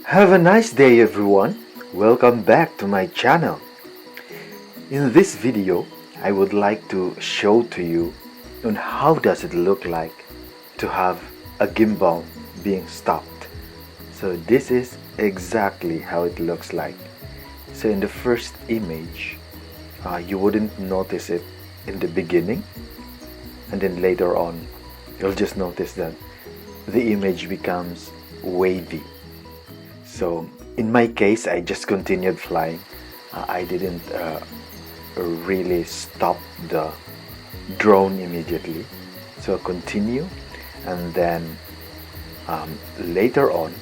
Have a nice day everyone. Welcome back to my channel. In this video, I would like to show to you on how does it look like to have a gimbal being stopped. So this is exactly how it looks like. So in the first image, you wouldn't notice it in the beginning, and then later on, you'll just notice that the image becomes wavy. So in my case, I just continued flying. I didn't really stop the drone immediately. So continue, and then later on,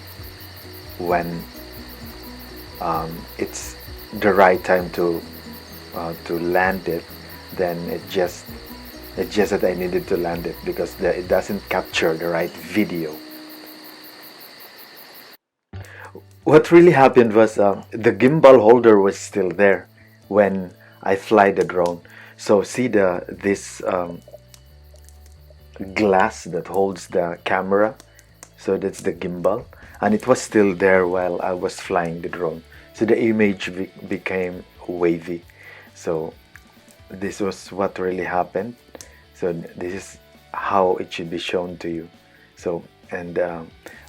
when it's the right time to land it, then it just that I needed to land it because it doesn't capture the right video. What really happened was the gimbal holder was still there when I fly the drone. So see this glass that holds the camera. So that's the gimbal, and it was still there while I was flying the drone. So the image became wavy. So this was what really happened. So this is how it should be shown to you. So and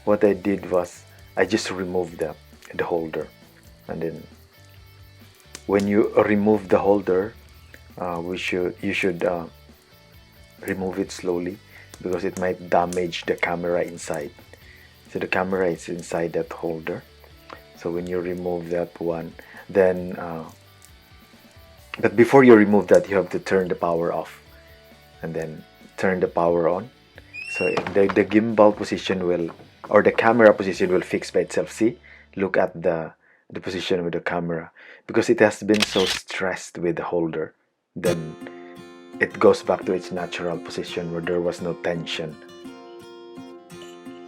what I did was I just removed the holder, and then when you remove the holder, you should remove it slowly because it might damage the camera inside. So the camera is inside that holder. So when you remove that one, then but before you remove that, you have to turn the power off and then turn the power on. So the gimbal position will, or the camera position will fix by itself. See, look at the position with the camera, because it has been so stressed with the holder, then it goes back to its natural position where there was no tension.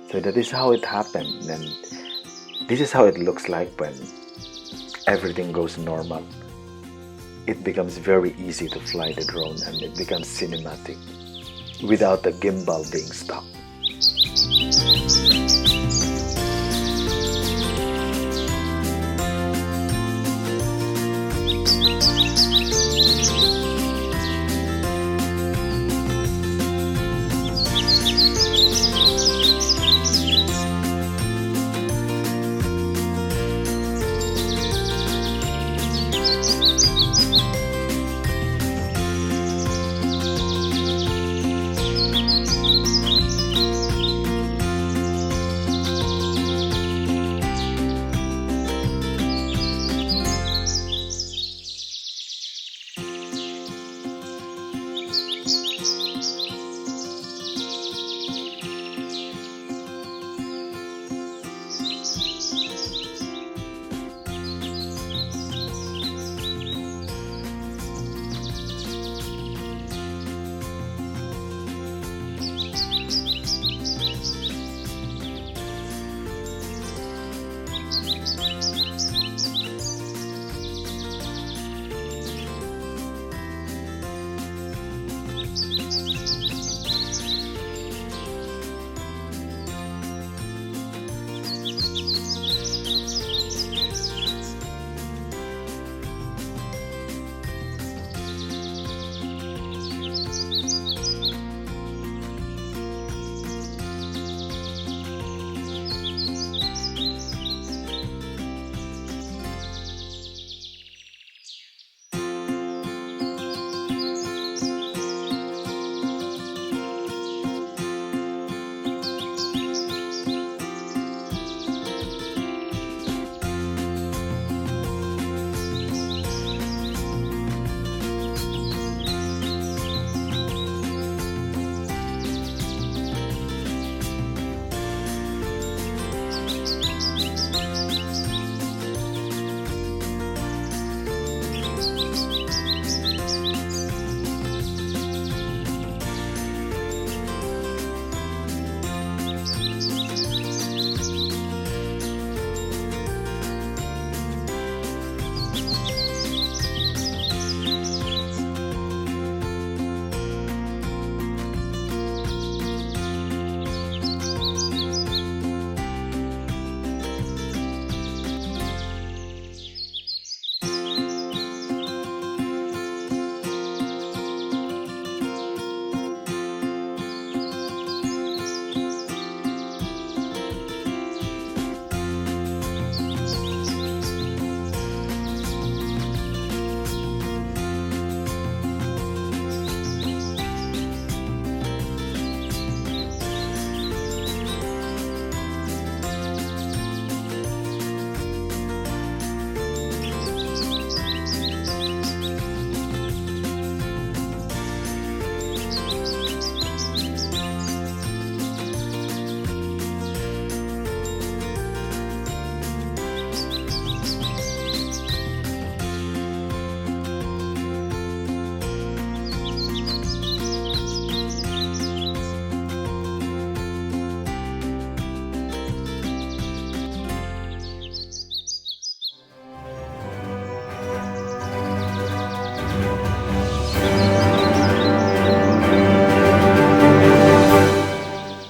So that is how it happened, and this is how it looks like when everything goes normal. It becomes very easy to fly the drone, and it becomes cinematic without the gimbal being stuck.